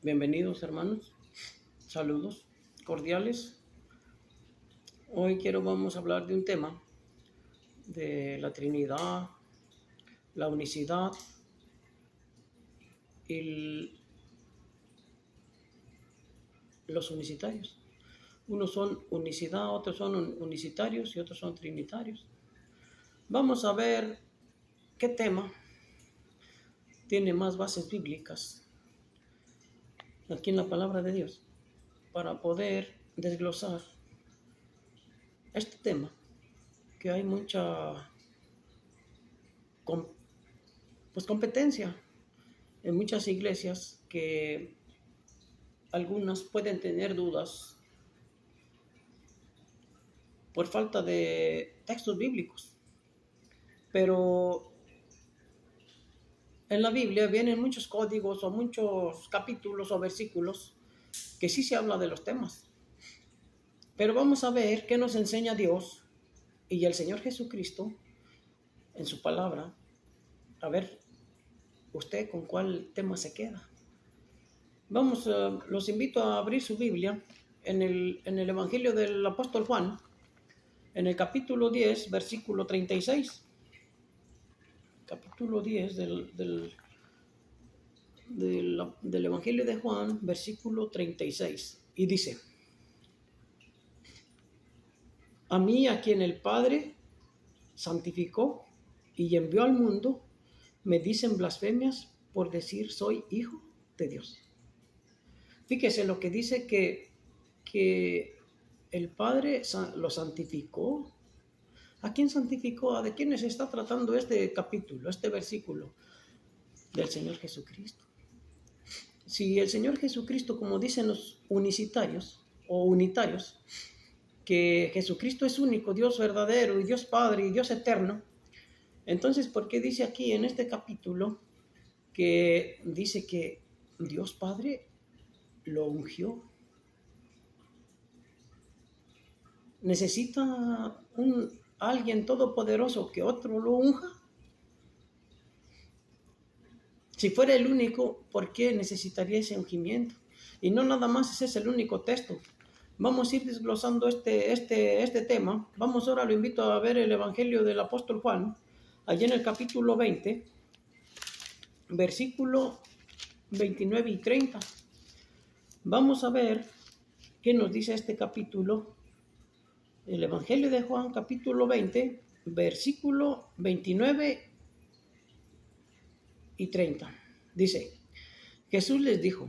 Bienvenidos hermanos, saludos cordiales. Hoy vamos a hablar de un tema de la Trinidad, la unicidad y los unicitarios. Unos son unicidad, otros son unicitarios y otros son trinitarios. Vamos a ver qué tema tiene más bases bíblicas aquí en la palabra de Dios para poder desglosar este tema, que hay mucha competencia en muchas iglesias, que algunas pueden tener dudas por falta de textos bíblicos, pero en la Biblia vienen muchos códigos o muchos capítulos o versículos que sí se habla de los temas. Pero vamos a ver qué nos enseña Dios y el Señor Jesucristo en su palabra. A ver, usted con cuál tema se queda. Los invito a abrir su Biblia en el Evangelio del apóstol Juan, en el capítulo 10, versículo 36. Capítulo 10 del Evangelio de Juan, versículo 36. Y dice: a mí, a quien el Padre santificó y envió al mundo, me dicen blasfemias por decir soy hijo de Dios. Fíjese lo que dice, que el Padre lo santificó. ¿A quién santificó? ¿De quién se está tratando este capítulo, este versículo? Del Señor Jesucristo. Si el Señor Jesucristo, como dicen los unicitarios o unitarios, que Jesucristo es único, Dios verdadero y Dios Padre y Dios eterno, entonces, ¿por qué dice aquí en este capítulo que dice que Dios Padre lo ungió? ¿Necesita alguien todopoderoso que otro lo unja? Si fuera el único, ¿por qué necesitaría ese ungimiento? Y no nada más ese es el único texto. Vamos a ir desglosando este tema. Vamos ahora, lo invito a ver el Evangelio del apóstol Juan, allí en el capítulo 20, versículo 29 y 30. Vamos a ver qué nos dice este capítulo. El Evangelio de Juan, capítulo 20, versículo 29 y 30. Dice: Jesús les dijo: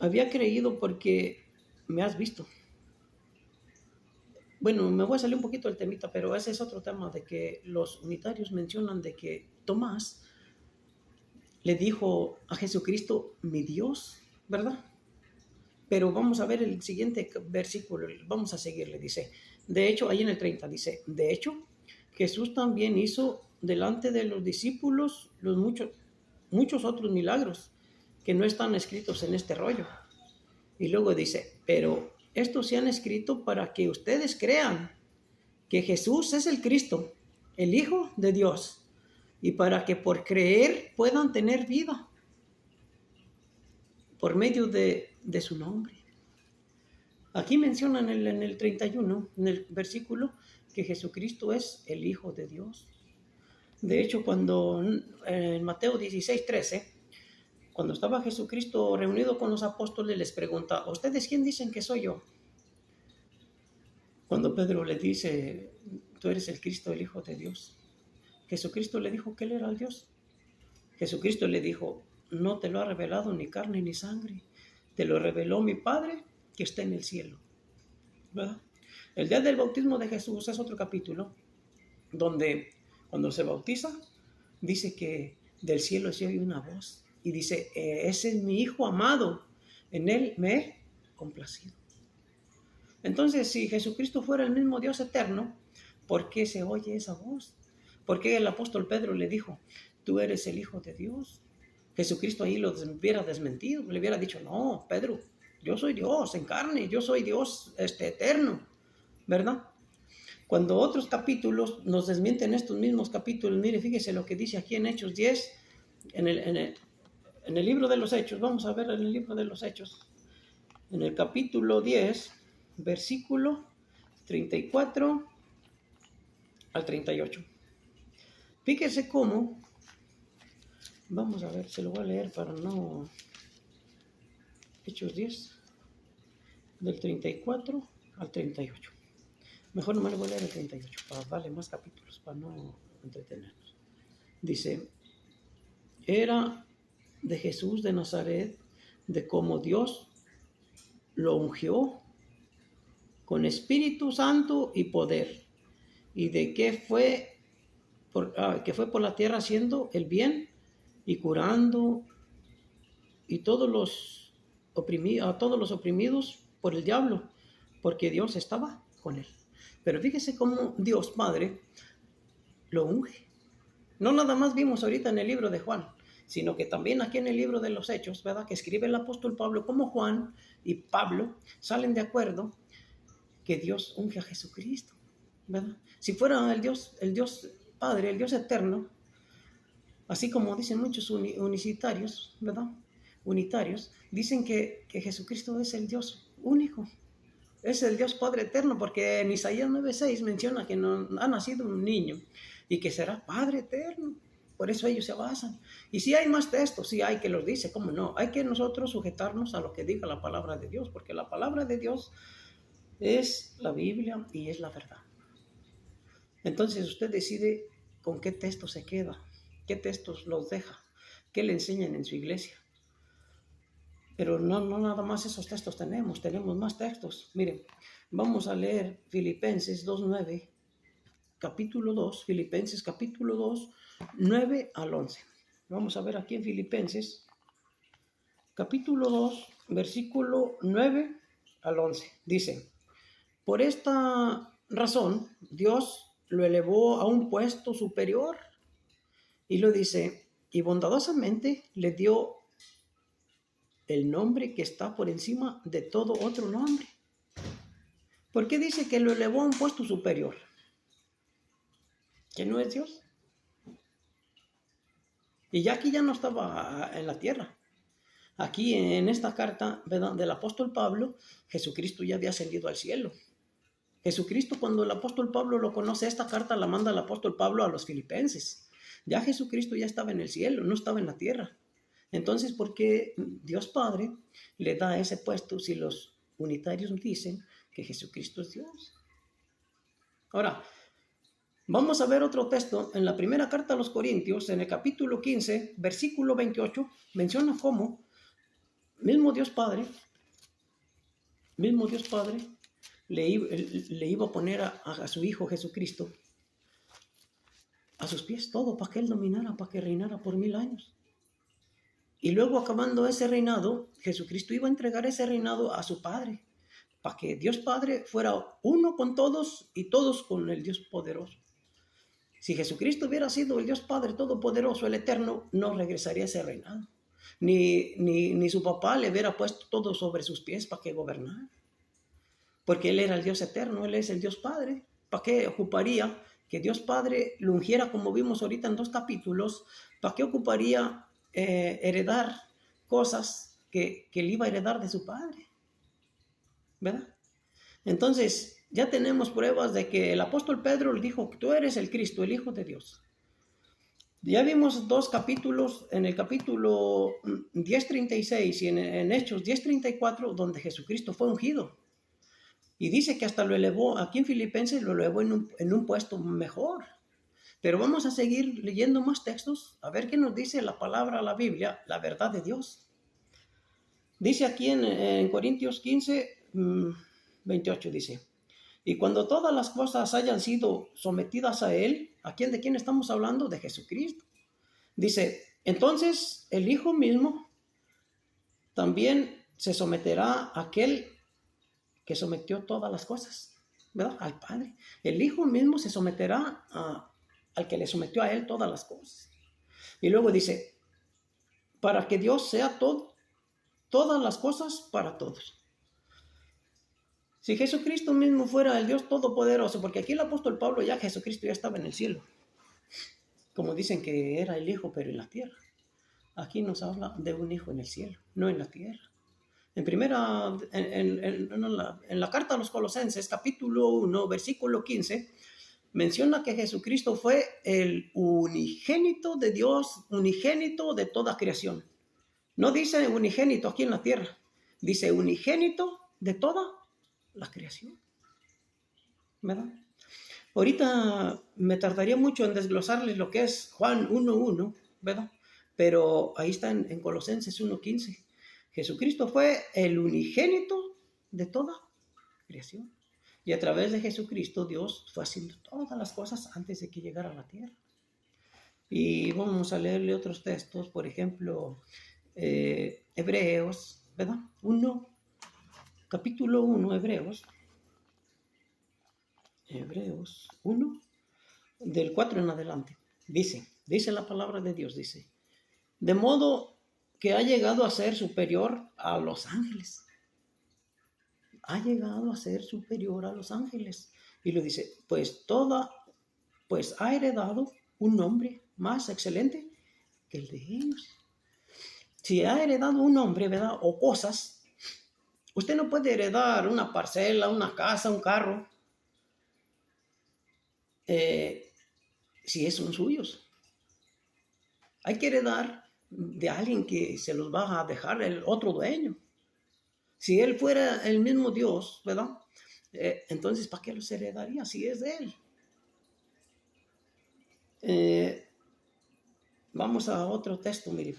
había creído porque me has visto. Bueno, me voy a salir un poquito del temita, pero ese es otro tema, de que los unitarios mencionan de que Tomás le dijo a Jesucristo, mi Dios, ¿verdad? Pero vamos a ver el siguiente versículo, vamos a seguirle, dice, de hecho, ahí en el 30 dice, de hecho, Jesús también hizo delante de los discípulos muchos otros milagros que no están escritos en este rollo. Y luego dice, pero estos se han escrito para que ustedes crean que Jesús es el Cristo, el Hijo de Dios, y para que por creer puedan tener vida por medio de su nombre. Aquí mencionan en el 31, en el versículo, que Jesucristo es el Hijo de Dios. De hecho, cuando en Mateo 16, 13, cuando estaba Jesucristo reunido con los apóstoles, les pregunta, ¿ustedes quién dicen que soy yo? Cuando Pedro le dice, tú eres el Cristo, el Hijo de Dios. Jesucristo le dijo que él era el Dios. Jesucristo le dijo, no te lo ha revelado ni carne ni sangre, te lo reveló mi Padre que está en el cielo. ¿Verdad? El día del bautismo de Jesús es otro capítulo, donde cuando se bautiza, dice que del cielo se oye una voz y dice, ese es mi Hijo amado, en él me he complacido. Entonces, si Jesucristo fuera el mismo Dios eterno, ¿por qué se oye esa voz? ¿Por qué el apóstol Pedro le dijo, tú eres el Hijo de Dios? Jesucristo ahí lo hubiera desmentido, le hubiera dicho, no, Pedro, yo soy Dios en carne, yo soy Dios eterno, ¿verdad? Cuando otros capítulos nos desmienten estos mismos capítulos, mire, fíjese lo que dice aquí en Hechos 10, en en el libro de los Hechos, vamos a ver en el libro de los Hechos, en el capítulo 10, versículo 34 al 38. Fíjese cómo, vamos a ver, se lo voy a leer para no... Hechos 10, del 34 al 38. Mejor nomás le voy a leer el 38, para darle más capítulos, para no entretenernos. Dice, era de Jesús de Nazaret, de cómo Dios lo ungió con Espíritu Santo y poder, y de que fue por la tierra haciendo el bien y curando y a todos los oprimidos por el diablo, porque Dios estaba con él. Pero fíjese cómo Dios Padre lo unge. No nada más vimos ahorita en el libro de Juan, sino que también aquí en el libro de los Hechos, ¿verdad? Que escribe el apóstol Pablo, como Juan y Pablo salen de acuerdo que Dios unge a Jesucristo, ¿verdad? Si fuera el Dios Padre, el Dios eterno, así como dicen muchos unicitarios, ¿verdad? Unitarios, dicen que Jesucristo es el Dios único, es el Dios Padre eterno, porque en Isaías 9:6 menciona que no, ha nacido un niño y que será Padre eterno. Por eso ellos se basan. Y si hay más textos, sí hay que los dice, ¿cómo no? Hay que nosotros sujetarnos a lo que diga la palabra de Dios, porque la palabra de Dios es la Biblia y es la verdad. Entonces usted decide con qué texto se queda, qué textos los deja, qué le enseñan en su iglesia. Pero no nada más esos textos tenemos más textos. Miren, vamos a leer Filipenses 2:9, capítulo 2, Filipenses capítulo 2, 9 al 11. Vamos a ver aquí en Filipenses, capítulo 2, versículo 9 al 11. Dice, por esta razón, Dios lo elevó a un puesto superior y lo dice, y bondadosamente le dio el nombre que está por encima de todo otro nombre. ¿Por qué dice que lo elevó a un puesto superior? ¿Que no es Dios? Y ya aquí ya no estaba en la tierra. Aquí en esta carta, ¿verdad?, del apóstol Pablo, Jesucristo ya había ascendido al cielo. Jesucristo, cuando el apóstol Pablo lo conoce, esta carta la manda el apóstol Pablo a los filipenses. Ya Jesucristo ya estaba en el cielo, no estaba en la tierra. Entonces, ¿por qué Dios Padre le da ese puesto si los unitarios dicen que Jesucristo es Dios? Ahora, vamos a ver otro texto en la primera carta a los Corintios, en el capítulo 15, versículo 28, menciona cómo mismo Dios Padre le iba a poner a su Hijo Jesucristo a sus pies todo para que Él dominara, para que reinara por 1000 años. Y luego, acabando ese reinado, Jesucristo iba a entregar ese reinado a su Padre, para que Dios Padre fuera uno con todos y todos con el Dios poderoso. Si Jesucristo hubiera sido el Dios Padre todopoderoso, el eterno, no regresaría a ese reinado. Ni su papá le hubiera puesto todo sobre sus pies para que gobernara. Porque Él era el Dios eterno, Él es el Dios Padre. ¿Para qué ocuparía que Dios Padre lo ungiera, como vimos ahorita en 2 capítulos? ¿Para qué ocuparía heredar cosas que Él iba a heredar de su Padre? ¿Verdad? Entonces, ya tenemos pruebas de que el apóstol Pedro le dijo, tú eres el Cristo, el Hijo de Dios. Ya vimos 2 capítulos, en el capítulo 10:36 y en Hechos 10:34, donde Jesucristo fue ungido. Y dice que hasta lo elevó, aquí en Filipenses lo elevó en un puesto mejor. Pero vamos a seguir leyendo más textos, a ver qué nos dice la palabra, la Biblia, la verdad de Dios. Dice aquí en Corintios 15:28, dice, y cuando todas las cosas hayan sido sometidas a Él, ¿de quién estamos hablando? De Jesucristo. Dice, entonces el Hijo mismo también se someterá a aquel que sometió todas las cosas, ¿verdad? Al Padre. El Hijo mismo se someterá al que le sometió a Él todas las cosas. Y luego dice, para que Dios sea todas las cosas para todos. Si Jesucristo mismo fuera el Dios todopoderoso, porque aquí el apóstol Pablo Jesucristo ya estaba en el cielo, como dicen que era el Hijo, pero en la tierra. aquí nos habla de un hijo en el cielo, no en la tierra. En primera, en la carta a los Colosenses, capítulo 1, versículo 15, menciona que Jesucristo fue el unigénito de Dios, unigénito de toda creación. No dice unigénito aquí en la tierra, dice unigénito de toda la creación, ¿verdad? Ahorita me tardaría mucho en desglosarles lo que es Juan 1:1, ¿verdad? Pero ahí está en Colosenses 1:15. Jesucristo fue el unigénito de toda creación. Y a través de Jesucristo Dios fue haciendo todas las cosas antes de que llegara a la tierra. Y vamos a leerle otros textos, por ejemplo, Hebreos, ¿verdad? Capítulo 1, Hebreos 1, del 4 en adelante. Dice la palabra de Dios, dice, de modo que ha llegado a ser superior a los ángeles. Ha llegado a ser superior a los ángeles. Y lo dice, pues ha heredado un nombre más excelente que el de ellos. Si ha heredado un nombre, ¿verdad? O cosas, usted no puede heredar una parcela, una casa, un carro, si son suyos. Hay que heredar de alguien que se los va a dejar el otro dueño. Si él fuera el mismo Dios, ¿verdad? Entonces, ¿para qué los heredaría si es de él? Vamos a otro texto, mire.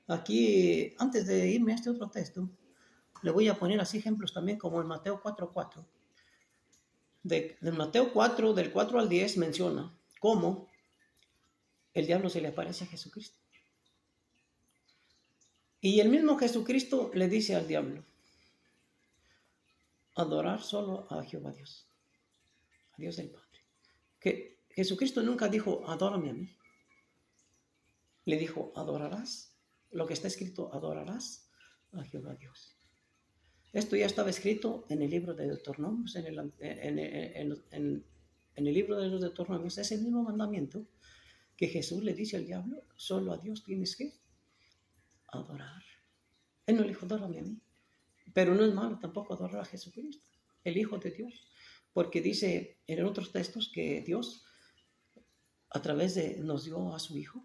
Aquí, antes de irme a este otro texto, le voy a poner así ejemplos también como en Mateo 4:4. De Mateo 4, del 4 al 10, menciona cómo el diablo se le aparece a Jesucristo. Y el mismo Jesucristo le dice al diablo, adorar solo a Jehová Dios, a Dios del Padre. Que Jesucristo nunca dijo, adórame a mí. Le dijo, adorarás, lo que está escrito, adorarás a Jehová Dios. Esto ya estaba escrito en el libro de Deuteronomios, en el libro de los Deuteronomios, es el mismo mandamiento que Jesús le dice al diablo, solo a Dios tienes que adorar. Él no le dijo, adórame a mí. Pero no es malo tampoco adorar a Jesucristo, el Hijo de Dios, porque dice en otros textos que Dios a través de nos dio a su Hijo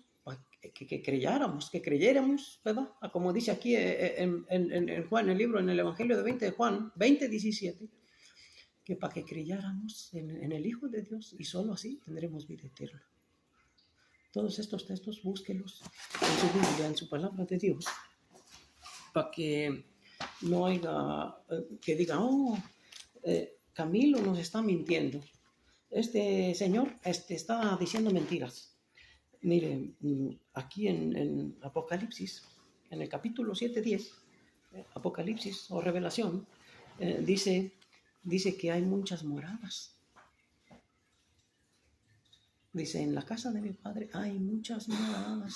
que creyéramos, ¿verdad? Como dice aquí en Juan, el libro, en el Evangelio de Juan 20:17, que para que creyéramos en el Hijo de Dios y solo así tendremos vida eterna. Todos estos textos búsquelos en su Biblia, en su palabra de Dios, para que no haya que diga, Camilo nos está mintiendo. Este señor está diciendo mentiras. Mire, aquí en Apocalipsis, en el capítulo 7:10, Apocalipsis o Revelación, dice que hay muchas moradas. Dice, en la casa de mi Padre hay muchas moradas.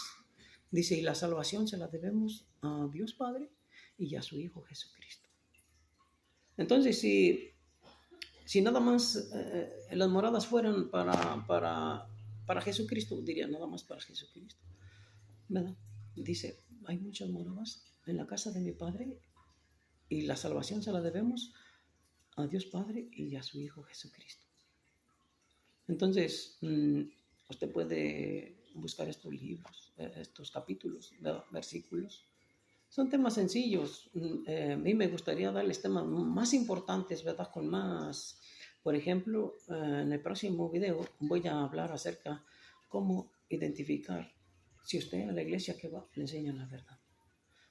Dice, y la salvación se la debemos a Dios Padre y a su Hijo Jesucristo. Entonces, si nada más las moradas fueran para Jesucristo, diría nada más para Jesucristo, ¿verdad? Dice, hay muchas moradas en la casa de mi Padre y la salvación se la debemos a Dios Padre y a su Hijo Jesucristo. Entonces, usted puede buscar estos libros, estos capítulos, ¿verdad? Versículos. Son temas sencillos. A mí me gustaría darles temas más importantes, ¿verdad? Con más, por ejemplo, en el próximo video voy a hablar acerca cómo identificar si usted a la iglesia que va le enseñan la verdad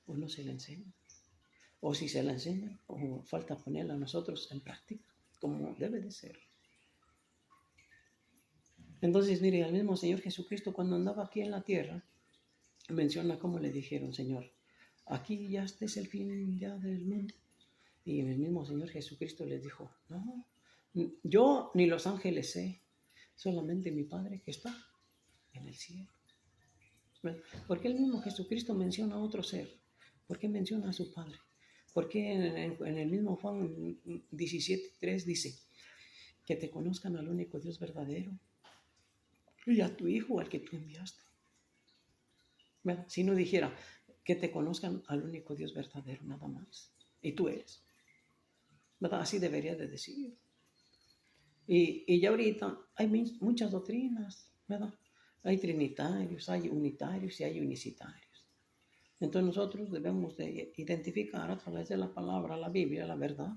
o no se la enseña. O si se la enseñan o falta ponerla a nosotros en práctica, como debe de ser. Entonces, mire, al mismo Señor Jesucristo cuando andaba aquí en la tierra, menciona cómo le dijeron, Señor, aquí ya este es el fin ya del mundo. Y el mismo Señor Jesucristo les dijo, no, yo ni los ángeles sé, solamente mi Padre que está en el cielo. ¿Por qué el mismo Jesucristo menciona a otro ser? ¿Por qué menciona a su Padre? ¿Por qué en el mismo Juan 17:3 dice que te conozcan al único Dios verdadero y a tu Hijo al que tú enviaste? ¿verdad? Si no dijera que te conozcan al único Dios verdadero, nada más. Y tú eres, ¿verdad? Así debería de decir. Y ya ahorita hay muchas doctrinas, ¿verdad? Hay trinitarios, hay unitarios y hay unicitarios. Entonces nosotros debemos de identificar a través de la palabra, la Biblia, la verdad,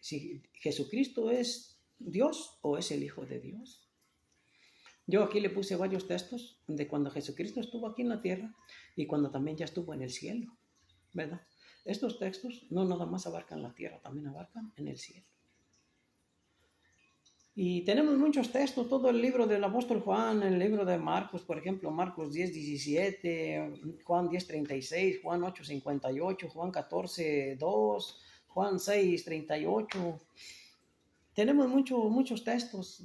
si Jesucristo es Dios o es el Hijo de Dios. Yo aquí le puse varios textos de cuando Jesucristo estuvo aquí en la tierra y cuando también ya estuvo en el cielo, ¿verdad? Estos textos no nada más abarcan la tierra, también abarcan en el cielo. Y tenemos muchos textos, todo el libro del apóstol Juan, el libro de Marcos, por ejemplo, Marcos 10:17, Juan 10:36, Juan 8:58, Juan 14:2, Juan 6:38. Tenemos muchos textos,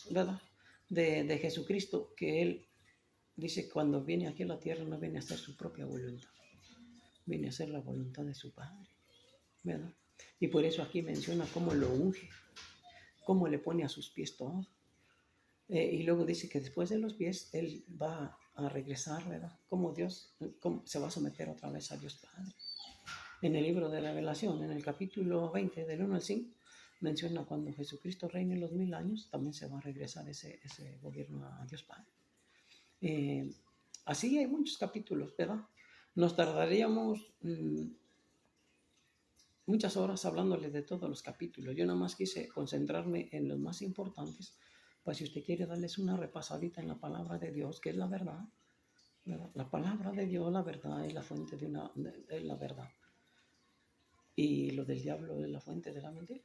¿verdad? De Jesucristo, que Él dice que cuando viene aquí a la tierra no viene a hacer su propia voluntad, viene a hacer la voluntad de su Padre, ¿verdad? Y por eso aquí menciona cómo lo unge, cómo le pone a sus pies todo. Y luego dice que después de los pies Él va a regresar, ¿verdad? Como Dios se va a someter otra vez a Dios Padre. En el libro de Revelación, en el capítulo 20, del 1 al 5, menciona cuando Jesucristo reine los 1000 años, también se va a regresar ese gobierno a Dios Padre. Así hay muchos capítulos, ¿verdad? Nos tardaríamos muchas horas hablándole de todos los capítulos. Yo nada más quise concentrarme en los más importantes, pues si usted quiere darles una repasadita en la palabra de Dios, que es la verdad, ¿verdad? La palabra de Dios, la verdad, es la fuente de la verdad. Y lo del diablo es la fuente de la mentira.